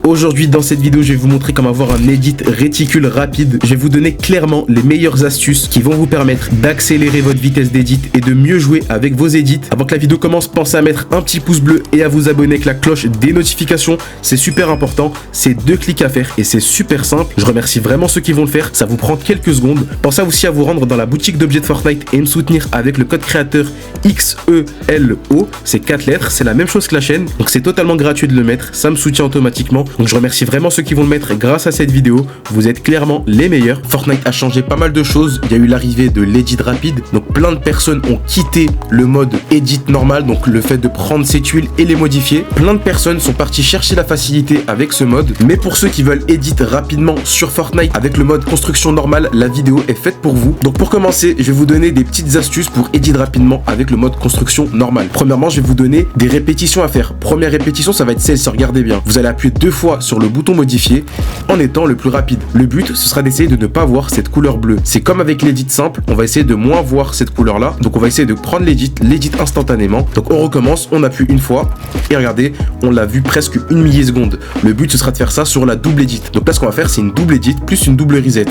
Aujourd'hui dans cette vidéo je vais vous montrer comment avoir un edit réticule rapide. Je vais vous donner clairement les meilleures astuces qui vont vous permettre d'accélérer votre vitesse d'édit et de mieux jouer avec vos edits. Avant que la vidéo commence, pensez à mettre un petit pouce bleu et à vous abonner avec la cloche des notifications. C'est super important, c'est 2 clics à faire et c'est super simple. Je remercie vraiment ceux qui vont le faire, ça vous prend quelques secondes. Pensez aussi à vous rendre dans la boutique d'objets de Fortnite et me soutenir avec le code créateur XELO. C'est 4 lettres, c'est la même chose que la chaîne, donc c'est totalement gratuit de le mettre, ça me soutient automatiquement. Donc je remercie vraiment ceux qui vont le mettre grâce à cette vidéo. Vous êtes clairement les meilleurs. Fortnite a changé pas mal de choses. Il y a eu l'arrivée de l'edit rapide. Donc plein de personnes ont quitté le mode edit normal, donc le fait de prendre ces tuiles et les modifier. Plein de personnes sont parties chercher la facilité avec ce mode. Mais pour ceux qui veulent edit rapidement sur Fortnite avec le mode construction normale, la vidéo est faite pour vous. Donc pour commencer, je vais vous donner des petites astuces pour edit rapidement avec le mode construction normale. Premièrement, je vais vous donner des répétitions à faire. Première répétition, ça va être celle-ci, regardez bien. Vous allez appuyer 2 fois sur le bouton modifier en étant le plus rapide. Le but, ce sera d'essayer de ne pas voir cette couleur bleue. C'est comme avec l'edit simple, on va essayer de moins voir cette couleur là. Donc on va essayer de prendre l'edit instantanément. Donc on recommence, on appuie une fois et regardez, on l'a vu presque une milliseconde. Le but, ce sera de faire ça sur la double edit. Donc là, ce qu'on va faire, c'est une double edit plus une double reset.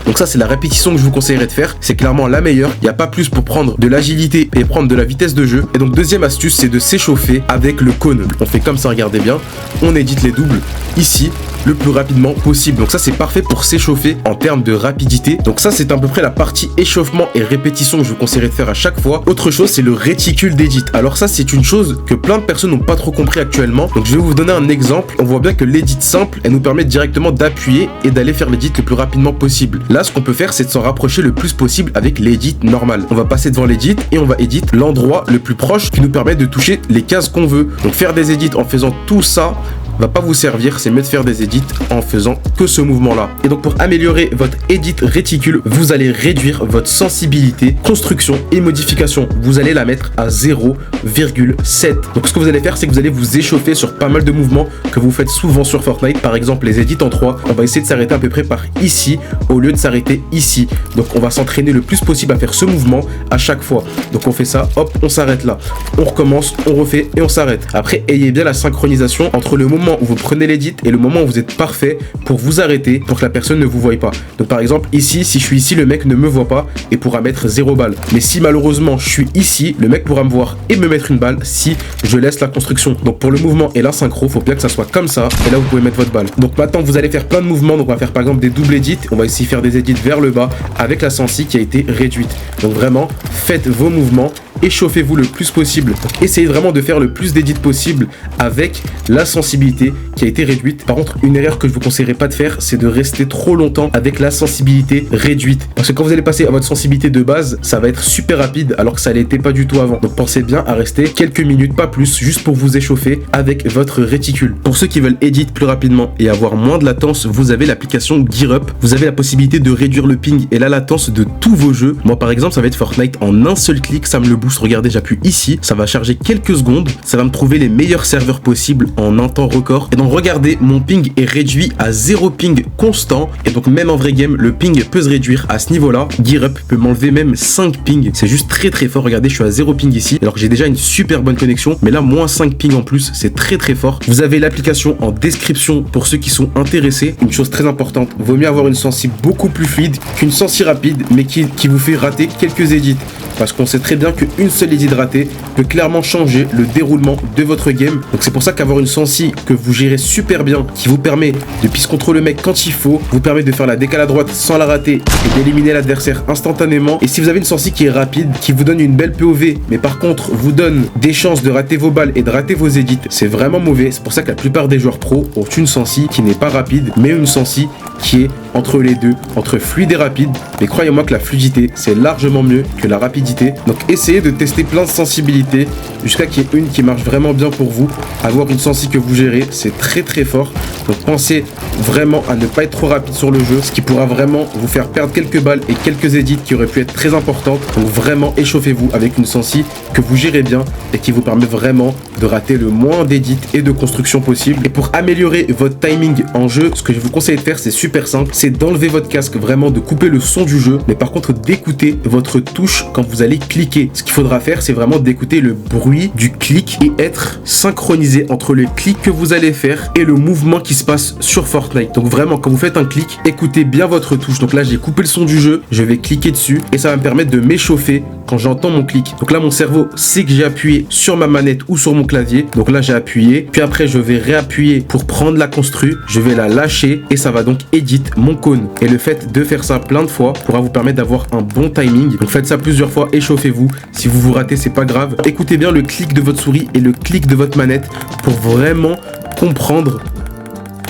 Donc ça, c'est la répétition que je vous conseillerais de faire. C'est clairement la meilleure. Il n'y a pas plus pour prendre de l'agilité et prendre de la vitesse de jeu. Et donc deuxième astuce, c'est de s'échauffer avec le cône. On fait comme ça, regardez bien. On édite les doubles ici le plus rapidement possible. Donc ça, c'est parfait pour s'échauffer en termes de rapidité. Donc ça, c'est à peu près la partie échauffement et répétition que je vous conseillerais de faire à chaque fois. Autre chose, c'est le réticule d'édit. Alors ça, c'est une chose que plein de personnes n'ont pas trop compris actuellement. Donc je vais vous donner un exemple. On voit bien que l'édit simple, elle nous permet directement d'appuyer et d'aller faire l'édit le plus rapidement possible. Là, ce qu'on peut faire, c'est de s'en rapprocher le plus possible avec l'édit normal. On va passer devant l'édit et on va édit l'endroit le plus proche qui nous permet de toucher les cases qu'on veut. Donc faire des edits en faisant tout ça va pas vous servir, c'est mieux de faire des edits en faisant que ce mouvement là. Et donc pour améliorer votre edit réticule, vous allez réduire votre sensibilité, construction et modification. Vous allez la mettre à 0,7. Donc ce que vous allez faire, c'est que vous allez vous échauffer sur pas mal de mouvements que vous faites souvent sur Fortnite. Par exemple les edits en 3, on va essayer de s'arrêter à peu près par ici au lieu de s'arrêter ici. Donc on va s'entraîner le plus possible à faire ce mouvement à chaque fois. Donc on fait ça, hop, on s'arrête là. On recommence, on refait et on s'arrête. Après, ayez bien la synchronisation entre le moment où vous prenez l'édit et le moment où vous êtes parfait pour vous arrêter pour que la personne ne vous voie pas. Donc par exemple ici, si je suis ici, le mec ne me voit pas et pourra mettre 0 balle. Mais si malheureusement je suis ici, le mec pourra me voir et me mettre une balle si je laisse la construction. Donc pour le mouvement et la synchro, faut bien que ça soit comme ça et là vous pouvez mettre votre balle. Donc maintenant vous allez faire plein de mouvements. Donc on va faire par exemple des doubles edits. On va essayer de faire des edits vers le bas avec la sensi qui a été réduite. Donc vraiment, faites vos mouvements. Échauffez-vous le plus possible. Essayez vraiment de faire le plus d'édits possible avec la sensibilité qui a été réduite. Par contre, une erreur que je vous conseillerais pas de faire, c'est de rester trop longtemps avec la sensibilité réduite. Parce que quand vous allez passer à votre sensibilité de base, ça va être super rapide alors que ça l'était pas du tout avant. Donc pensez bien à rester quelques minutes, pas plus, juste pour vous échauffer avec votre réticule. Pour ceux qui veulent edit plus rapidement et avoir moins de latence, vous avez l'application GearUp. Vous avez la possibilité de réduire le ping et la latence de tous vos jeux. Moi par exemple, ça va être Fortnite en un seul clic, ça me le booste. Regardez, j'appuie ici, ça va charger quelques secondes, ça va me trouver les meilleurs serveurs possibles en un temps record. Et donc regardez, mon ping est réduit à 0 ping constant. Et donc même en vrai game, le ping peut se réduire à ce niveau là. GearUp peut m'enlever même 5 ping. C'est juste très très fort. Regardez, je suis à 0 ping ici alors que j'ai déjà une super bonne connexion. Mais là, moins 5 ping en plus, c'est très très fort. Vous avez l'application en description pour ceux qui sont intéressés. Une chose très importante, vaut mieux avoir une sensi beaucoup plus fluide qu'une sensi rapide mais qui vous fait rater quelques edits. Parce qu'on sait très bien qu'une seule edit ratée peut clairement changer le déroulement de votre game. Donc c'est pour ça qu'avoir une sensi que vous gérez super bien, qui vous permet de pisse contre le mec quand il faut, vous permet de faire la décale à droite sans la rater et d'éliminer l'adversaire instantanément. Et si vous avez une sensi qui est rapide, qui vous donne une belle POV, mais par contre vous donne des chances de rater vos balles et de rater vos edits, c'est vraiment mauvais. C'est pour ça que la plupart des joueurs pro ont une sensi qui n'est pas rapide, mais une sensi qui est entre les deux, entre fluide et rapide. Mais croyez-moi que la fluidité, c'est largement mieux que la rapidité. Donc essayez de tester plein de sensibilités jusqu'à qu'il y ait une qui marche vraiment bien pour vous. Avoir une sensi que vous gérez, c'est très très fort. Donc pensez vraiment à ne pas être trop rapide sur le jeu, ce qui pourra vraiment vous faire perdre quelques balles et quelques edits qui auraient pu être très importantes. Donc vraiment échauffez-vous avec une sensi que vous gérez bien et qui vous permet vraiment de rater le moins d'édits et de construction possible. Et pour améliorer votre timing en jeu, ce que je vous conseille de faire, c'est super simple, c'est d'enlever votre casque, vraiment de couper le son du jeu, mais par contre d'écouter votre touche quand vous allez cliquer. Ce qu'il faudra faire, c'est vraiment d'écouter le bruit du clic et être synchronisé entre le clic que vous allez faire et le mouvement qui se passe sur Fortnite. Donc vraiment, quand vous faites un clic, écoutez bien votre touche. Donc là, j'ai coupé le son du jeu, je vais cliquer dessus et ça va me permettre de m'échauffer quand j'entends mon clic. Donc là, mon cerveau sait que j'ai appuyé sur ma manette ou sur mon clavier. Donc là, j'ai appuyé, puis après, je vais réappuyer pour prendre la constru, je vais la lâcher et ça va donc edit mon cône. Et le fait de faire ça plein de fois pourra vous permettre d'avoir un bon timing. Donc faites ça plusieurs fois, échauffez-vous. Si vous vous ratez, c'est pas grave. Écoutez bien le clic de votre souris et le clic de votre manette pour vraiment comprendre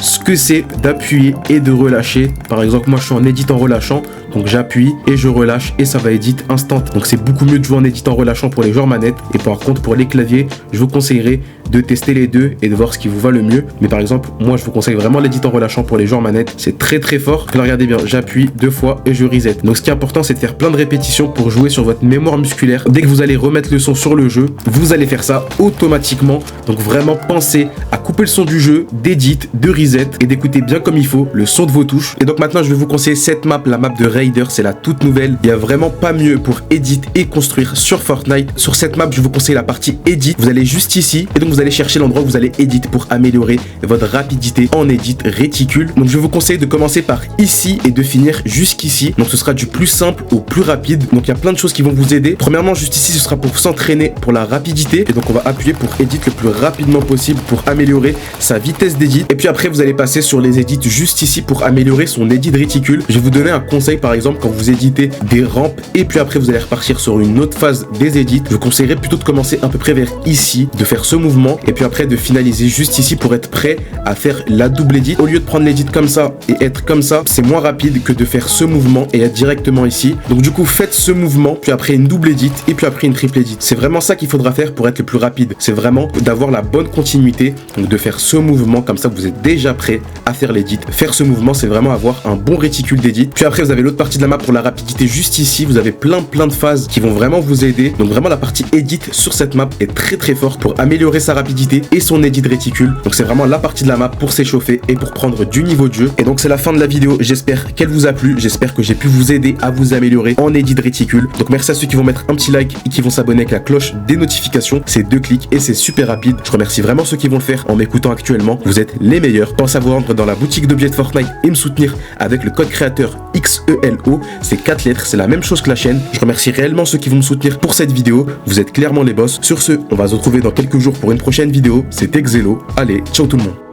ce que c'est d'appuyer et de relâcher. Par exemple, moi je suis en edit en relâchant, donc j'appuie et je relâche et ça va edit instant. Donc c'est beaucoup mieux de jouer en edit en relâchant pour les joueurs manettes. Et par contre pour les claviers, je vous conseillerais de tester les deux et de voir ce qui vous va le mieux. Mais par exemple, moi je vous conseille vraiment l'edit en relâchant pour les joueurs manettes. C'est très très fort. Là, regardez bien, j'appuie 2 fois et je reset. Donc ce qui est important, c'est de faire plein de répétitions pour jouer sur votre mémoire musculaire. Dès que vous allez remettre le son sur le jeu, vous allez faire ça automatiquement. Donc vraiment pensez à couper le son du jeu, d'edit, de reset et d'écouter bien comme il faut le son de vos touches. Et donc maintenant, je vais vous conseiller cette map, la map de Raider, c'est la toute nouvelle. Il n'y a vraiment pas mieux pour edit et construire sur Fortnite. Sur cette map, je vous conseille la partie edit. Vous allez juste ici et donc vous allez chercher l'endroit où vous allez edit pour améliorer votre rapidité en edit réticule. Donc je vous conseille de commencer par ici et de finir jusqu'ici. Donc ce sera du plus simple au plus rapide. Donc il y a plein de choses qui vont vous aider. Premièrement, juste ici, ce sera pour s'entraîner pour la rapidité. Et donc on va appuyer pour edit le plus rapidement possible pour améliorer sa vitesse d'edit. Et puis après, vous allez passer sur les edits juste ici pour améliorer son edit réticule. Je vais vous donner un conseil par exemple quand vous éditez des rampes et puis après vous allez repartir sur une autre phase des edits. Je vous conseillerais plutôt de commencer à peu près vers ici, de faire ce mouvement et puis après de finaliser juste ici pour être prêt à faire la double edit. Au lieu de prendre l'edit comme ça et être comme ça, c'est moins rapide que de faire ce mouvement et être directement ici. Donc du coup, faites ce mouvement, puis après une double edit et puis après une triple edit. C'est vraiment ça qu'il faudra faire pour être le plus rapide. C'est vraiment d'avoir la bonne continuité, donc de faire ce mouvement comme ça, vous êtes déjà prêt à faire l'edit. Faire ce mouvement, c'est vraiment avoir un bon réticule d'edit. Puis après, vous avez l'autre partie de la map pour la rapidité juste ici. Vous avez plein de phases qui vont vraiment vous aider. Donc vraiment, la partie edit sur cette map est très forte pour améliorer sa rapidité et son edit réticule. Donc c'est vraiment la partie de la map pour s'échauffer et pour prendre du niveau de jeu. Et donc c'est la fin de la vidéo. J'espère qu'elle vous a plu. J'espère que j'ai pu vous aider à vous améliorer en edit réticule. Donc merci à ceux qui vont mettre un petit like et qui vont s'abonner avec la cloche des notifications. C'est 2 clics et c'est super rapide. Je remercie vraiment ceux qui vont le faire en m'écoutant actuellement. Vous êtes les meilleurs. Pensez à vous rendre dans la boutique d'objets de Fortnite et me soutenir avec le code créateur XELO. C'est 4 lettres. C'est la même chose que la chaîne. Je remercie réellement ceux qui vont me soutenir pour cette vidéo. Vous êtes clairement les boss. Sur ce, on va se retrouver dans quelques jours pour une prochaine vidéo. C'était Xelo. Allez, ciao tout le monde.